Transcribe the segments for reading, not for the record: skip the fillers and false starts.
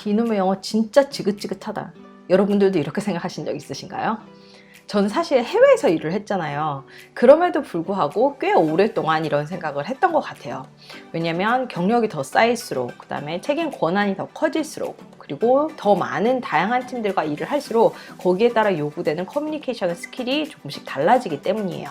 이놈의 영어 진짜 지긋지긋하다. 여러분들도 이렇게 생각하신 적 있으신가요? 저는 사실 해외에서 일을 했잖아요. 그럼에도 불구하고 꽤 오랫동안 이런 생각을 했던 것 같아요. 왜냐면 경력이 더 쌓일수록, 그 다음에 책임 권한이 더 커질수록, 그리고 더 많은 다양한 팀들과 일을 할수록 거기에 따라 요구되는 커뮤니케이션 스킬이 조금씩 달라지기 때문이에요.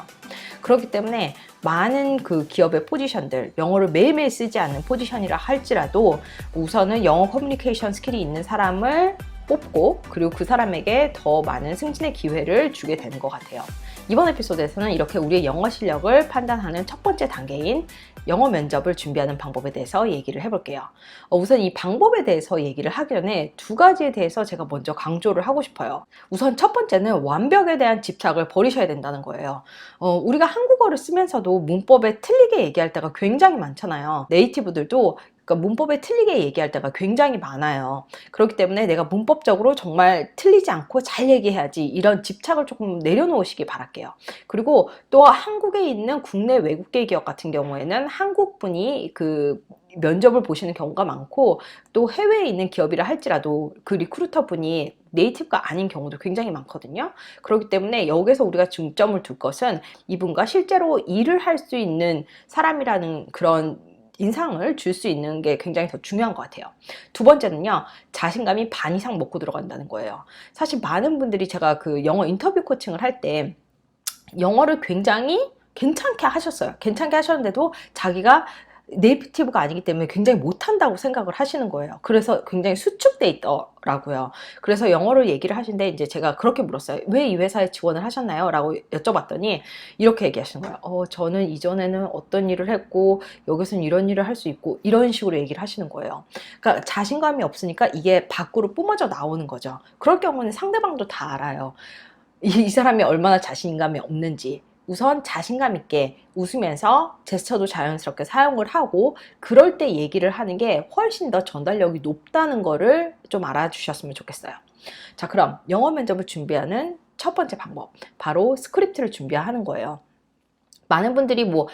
그렇기 때문에 많은 그 기업의 포지션들, 영어를 매일매일 쓰지 않는 포지션이라 할지라도 우선은 영어 커뮤니케이션 스킬이 있는 사람을 뽑고, 그리고 그 사람에게 더 많은 승진의 기회를 주게 되는 것 같아요. 이번 에피소드에서는 이렇게 우리의 영어 실력을 판단하는 첫 번째 단계인 영어 면접을 준비하는 방법에 대해서 얘기를 해볼게요. 우선 이 방법에 대해서 얘기를 하기 전에 두 가지에 대해서 제가 먼저 강조를 하고 싶어요. 우선 첫 번째는 완벽에 대한 집착을 버리셔야 된다는 거예요. 우리가 한국어를 쓰면서도 문법에 틀리게 얘기할 때가 굉장히 많잖아요. 네이티브들도 그러니까 문법에 틀리게 얘기할 때가 굉장히 많아요. 그렇기 때문에 내가 문법적으로 정말 틀리지 않고 잘 얘기해야지, 이런 집착을 조금 내려놓으시기 바랄게요. 그리고 또 한국에 있는 국내 외국계 기업 같은 경우에는 한국 분이 그 면접을 보시는 경우가 많고, 또 해외에 있는 기업이라 할지라도 그 리크루터 분이 네이티브가 아닌 경우도 굉장히 많거든요. 그렇기 때문에 여기서 우리가 중점을 둘 것은 이분과 실제로 일을 할 수 있는 사람이라는 그런 인상을 줄 수 있는 게 굉장히 더 중요한 것 같아요. 두 번째는요, 자신감이 반 이상 먹고 들어간다는 거예요. 사실 많은 분들이, 제가 그 영어 인터뷰 코칭을 할 때 영어를 굉장히 괜찮게 하셨어요. 괜찮게 하셨는데도 자기가 네이티브가 아니기 때문에 굉장히 못한다고 생각을 하시는 거예요. 그래서 굉장히 수축돼 있더라고요. 그래서 영어를 얘기를 하시는데, 이제 제가 그렇게 물었어요. 왜 이 회사에 지원을 하셨나요? 라고 여쭤봤더니 이렇게 얘기하시는 거예요. 저는 이전에는 어떤 일을 했고 여기서는 이런 일을 할 수 있고, 이런 식으로 얘기를 하시는 거예요. 그러니까 자신감이 없으니까 이게 밖으로 뿜어져 나오는 거죠. 그럴 경우는 상대방도 다 알아요. 이 사람이 얼마나 자신감이 없는지. 우선 자신감 있게 웃으면서 제스처도 자연스럽게 사용을 하고, 그럴 때 얘기를 하는 게 훨씬 더 전달력이 높다는 거를 좀 알아주셨으면 좋겠어요. 자, 그럼 영어 면접을 준비하는 첫 번째 방법, 바로 스크립트를 준비하는 거예요. 많은 분들이 뭐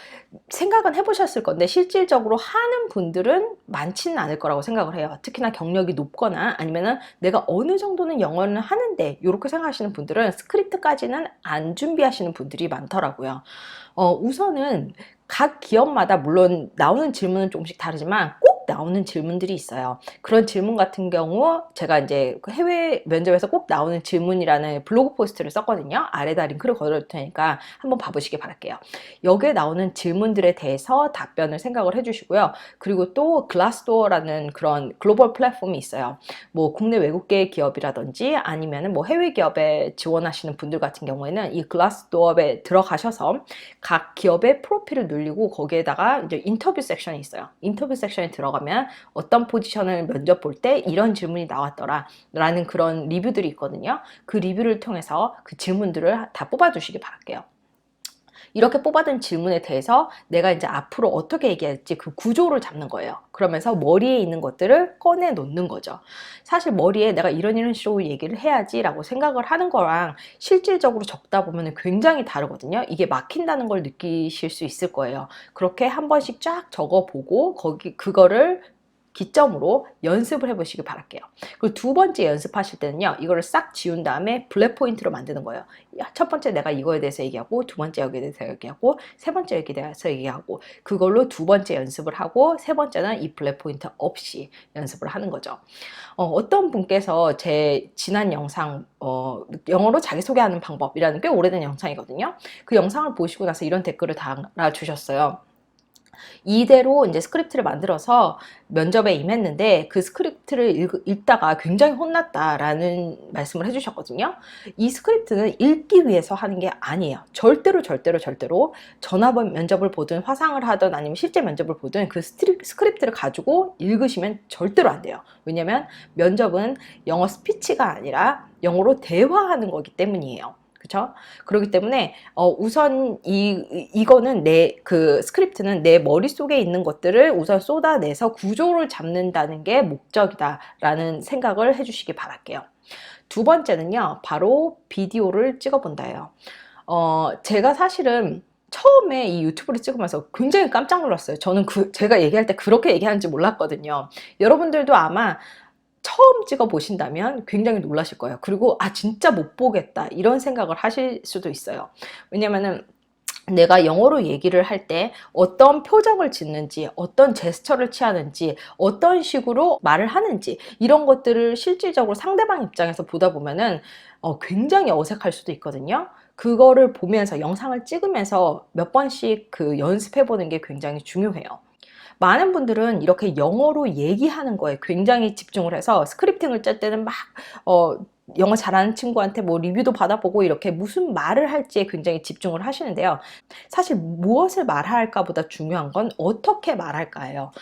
생각은 해보셨을 건데 실질적으로 하는 분들은 많지는 않을 거라고 생각을 해요. 특히나 경력이 높거나 아니면은 내가 어느 정도는 영어는 하는데, 이렇게 생각하시는 분들은 스크립트까지는 안 준비하시는 분들이 많더라고요. 우선은 각 기업마다 물론 나오는 질문은 조금씩 다르지만 꼭 나오는 질문들이 있어요. 그런 질문 같은 경우 제가 이제 해외 면접에서 꼭 나오는 질문이라는 블로그 포스트를 썼거든요. 아래다 링크를 걸어둘 테니까 한번 봐보시기 바랄게요. 여기에 나오는 질문들에 대해서 답변을 생각을 해주시고요. 그리고 또 글라스도어라는 그런 글로벌 플랫폼이 있어요. 뭐 국내 외국계 기업이라든지 아니면 뭐 해외 기업에 지원하시는 분들 같은 경우에는 이 글라스도어에 들어가셔서 각 기업의 프로필을 누르고 거기에다가 이제 인터뷰 섹션이 있어요. 인터뷰 섹션에 들어가면 어떤 포지션을 면접 볼 때 이런 질문이 나왔더라 라는 그런 리뷰들이 있거든요. 그 리뷰를 통해서 그 질문들을 다 뽑아주시기 바랄게요. 이렇게 뽑아둔 질문에 대해서 내가 이제 앞으로 어떻게 얘기할지 그 구조를 잡는 거예요. 그러면서 머리에 있는 것들을 꺼내 놓는 거죠. 사실 머리에 내가 이런 식으로 얘기를 해야지 라고 생각을 하는 거랑 실질적으로 적다 보면 굉장히 다르거든요. 이게 막힌다는 걸 느끼실 수 있을 거예요. 그렇게 한 번씩 쫙 적어보고 그거를 기점으로 연습을 해보시길 바랄게요. 그리고 두 번째 연습하실 때는요, 이거를 싹 지운 다음에 블랙 포인트로 만드는 거예요. 첫 번째 내가 이거에 대해서 얘기하고, 두 번째 여기에 대해서 얘기하고, 세 번째 여기에 대해서 얘기하고, 그걸로 두 번째 연습을 하고, 세 번째는 이 블랙 포인트 없이 연습을 하는 거죠. 어떤 분께서 제 지난 영상, 영어로 자기소개하는 방법이라는 꽤 오래된 영상이거든요. 그 영상을 보시고 나서 이런 댓글을 달아주셨어요. 이대로 이제 스크립트를 만들어서 면접에 임했는데 그 스크립트를 읽다가 굉장히 혼났다라는 말씀을 해주셨거든요. 이 스크립트는 읽기 위해서 하는 게 아니에요. 절대로 전화 면접을 보든 화상을 하든 아니면 실제 면접을 보든 그 스크립트를 가지고 읽으시면 절대로 안 돼요. 왜냐면 면접은 영어 스피치가 아니라 영어로 대화하는 거기 때문이에요. 그쵸? 그렇기 때문에 우선 이거는 그 스크립트는 내 머릿속에 있는 것들을 우선 쏟아내서 구조를 잡는다는 게 목적이다 라는 생각을 해주시기 바랄게요. 두 번째는요, 바로 비디오를 찍어본다예요. 제가 사실은 처음에 이 유튜브를 찍으면서 굉장히 깜짝 놀랐어요. 저는 제가 얘기할 때 그렇게 얘기하는지 몰랐거든요. 여러분들도 아마 처음 찍어 보신다면 굉장히 놀라실 거예요. 그리고 아 진짜 못 보겠다 이런 생각을 하실 수도 있어요. 왜냐면은 내가 영어로 얘기를 할 때 어떤 표정을 짓는지, 어떤 제스처를 취하는지, 어떤 식으로 말을 하는지 이런 것들을 실질적으로 상대방 입장에서 보다 보면은 굉장히 어색할 수도 있거든요. 그거를 보면서 영상을 찍으면서 몇 번씩 그 연습해 보는 게 굉장히 중요해요. 많은 분들은 이렇게 영어로 얘기하는 거에 굉장히 집중을 해서 스크립팅을 짤 때는 막 어, 영어 잘하는 친구한테 뭐 리뷰도 받아보고 이렇게 무슨 말을 할지에 굉장히 집중을 하시는데요. 사실 무엇을 말할까 보다 중요한 건 어떻게 말할까예요.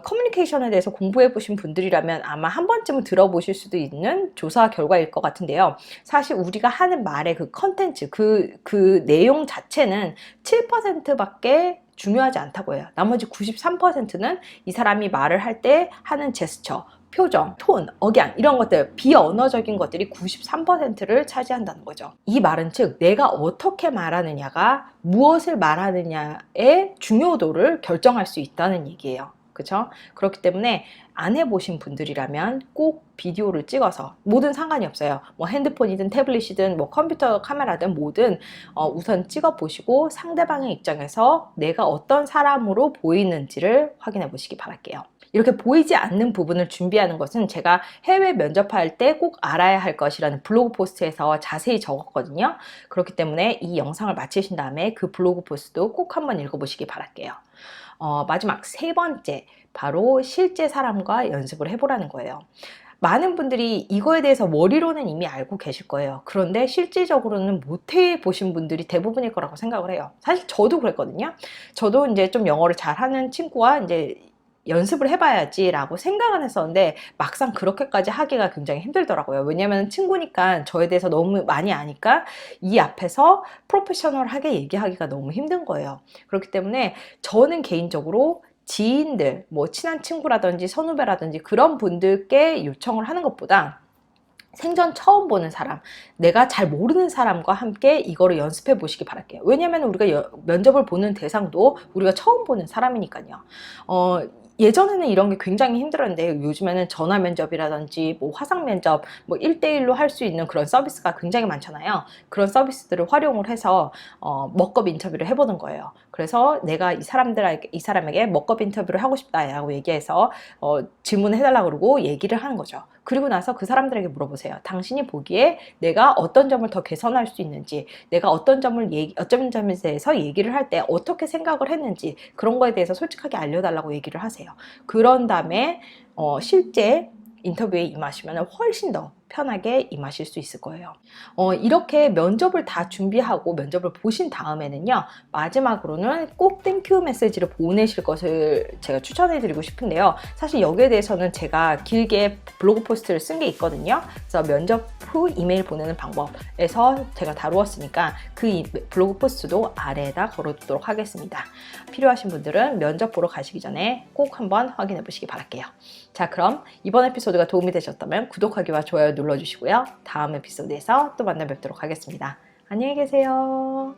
커뮤니케이션에 대해서 공부해 보신 분들이라면 아마 한 번쯤은 들어보실 수도 있는 조사 결과일 것 같은데요. 사실 우리가 하는 말의 그 컨텐츠, 그 내용 자체는 7%밖에 중요하지 않다고 해요. 나머지 93%는 이 사람이 말을 할 때 하는 제스처, 표정, 톤, 억양 이런 것들, 비언어적인 것들이 93%를 차지한다는 거죠. 이 말은 즉 내가 어떻게 말하느냐가 무엇을 말하느냐의 중요도를 결정할 수 있다는 얘기예요. 그렇죠? 그렇기 때문에 안 해보신 분들이라면 꼭 비디오를 찍어서, 뭐든 상관이 없어요. 뭐 핸드폰이든 태블릿이든 뭐 컴퓨터 카메라든 뭐든 우선 찍어 보시고 상대방의 입장에서 내가 어떤 사람으로 보이는지를 확인해 보시기 바랄게요. 이렇게 보이지 않는 부분을 준비하는 것은 제가 해외 면접할 때 꼭 알아야 할 것이라는 블로그 포스트에서 자세히 적었거든요. 그렇기 때문에 이 영상을 마치신 다음에 그 블로그 포스트도 꼭 한번 읽어보시기 바랄게요. 마지막 세 번째, 바로 실제 사람과 연습을 해보라는 거예요. 많은 분들이 이거에 대해서 머리로는 이미 알고 계실 거예요. 그런데 실질적으로는 못 해보신 분들이 대부분일 거라고 생각을 해요. 사실 저도 그랬거든요. 저도 이제 좀 영어를 잘하는 친구와 이제 연습을 해봐야지라고 생각은 했었는데 막상 그렇게까지 하기가 굉장히 힘들더라고요. 왜냐면 친구니까 저에 대해서 너무 많이 아니까 이 앞에서 프로페셔널하게 얘기하기가 너무 힘든 거예요. 그렇기 때문에 저는 개인적으로 지인들, 뭐 친한 친구라든지 선후배라든지 그런 분들께 요청을 하는 것보다 생전 처음 보는 사람, 내가 잘 모르는 사람과 함께 이거를 연습해 보시기 바랄게요. 왜냐면 우리가 면접을 보는 대상도 우리가 처음 보는 사람이니까요. 예전에는 이런 게 굉장히 힘들었는데 요즘에는 전화 면접이라든지 뭐 화상 면접, 뭐 1대1로 할 수 있는 그런 서비스가 굉장히 많잖아요. 그런 서비스들을 활용을 해서 먹업 인터뷰를 해보는 거예요. 그래서 내가 이 사람에게 먹업 인터뷰를 하고 싶다라고 얘기해서 질문을 해달라고 그러고 얘기를 하는 거죠. 그리고 나서 그 사람들에게 물어보세요. 당신이 보기에 내가 어떤 점을 더 개선할 수 있는지, 내가 어떤 점에 대해서 얘기를 할 때 어떻게 생각을 했는지 그런 거에 대해서 솔직하게 알려달라고 얘기를 하세요. 그런 다음에 실제 인터뷰에 임하시면 훨씬 더 편하게 임하실 수 있을 거예요. 이렇게 면접을 다 준비하고 면접을 보신 다음에는요, 마지막으로는 꼭 땡큐 메시지를 보내실 것을 제가 추천해 드리고 싶은데요. 사실 여기에 대해서는 제가 길게 블로그 포스트를 쓴 게 있거든요. 그래서 면접 후 이메일 보내는 방법에서 제가 다루었으니까 그 블로그 포스트도 아래에다 걸어두도록 하겠습니다. 필요하신 분들은 면접 보러 가시기 전에 꼭 한번 확인해 보시기 바랄게요. 자, 그럼 이번 에피소드가 도움이 되셨다면 구독하기와 좋아요 눌러주시고요. 다음 에피소드에서 또 만나 뵙도록 하겠습니다. 안녕히 계세요.